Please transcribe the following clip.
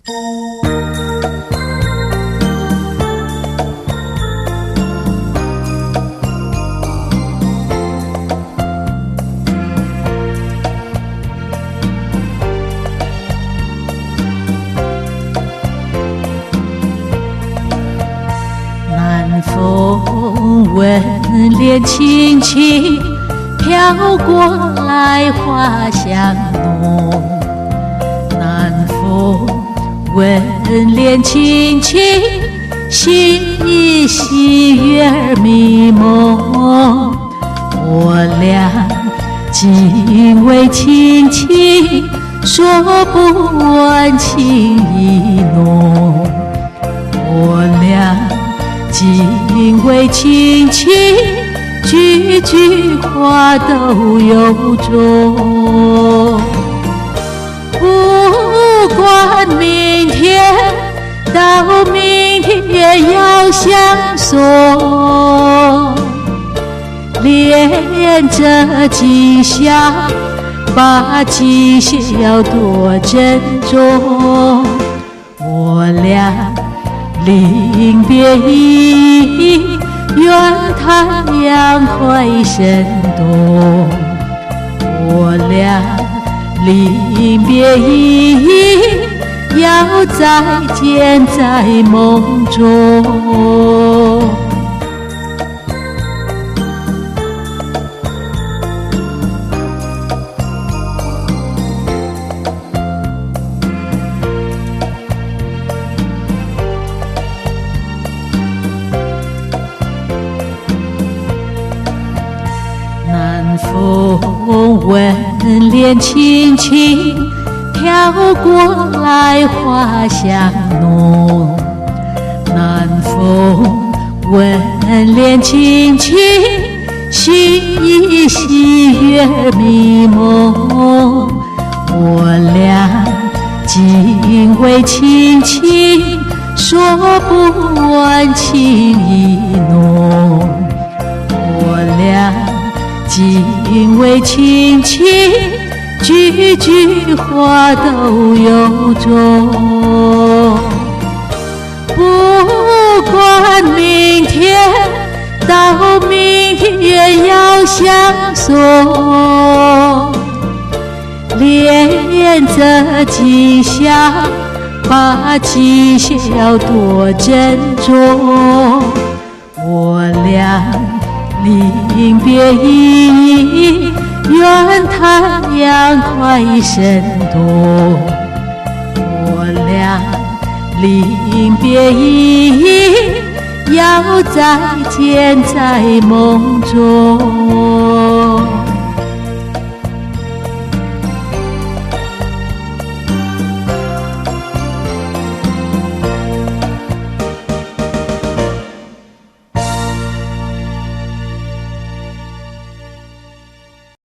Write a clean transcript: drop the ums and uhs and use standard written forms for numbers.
南风吻脸轻轻飘过来，花香浓。南风吻脸轻轻，细细月儿迷蒙。我俩紧偎亲亲，说不完情意浓。我俩紧偎亲亲，句句话都有衷。不管明天到明天要相送，恋着今宵，把今宵要多珍重。我俩临别意，愿太阳快升东。我俩临别意，要再见在梦中。南风吻脸轻轻飘过来，花香浓。南风吻脸轻轻，细细月儿迷蒙。我俩紧偎亲亲，说不完情意浓。我俩紧偎亲亲，句句话都有衷。不管明天到明天要相送，恋着今宵，把今宵多珍重。我俩临别意，愿太阳快升东。我俩临别意，要再见在梦中。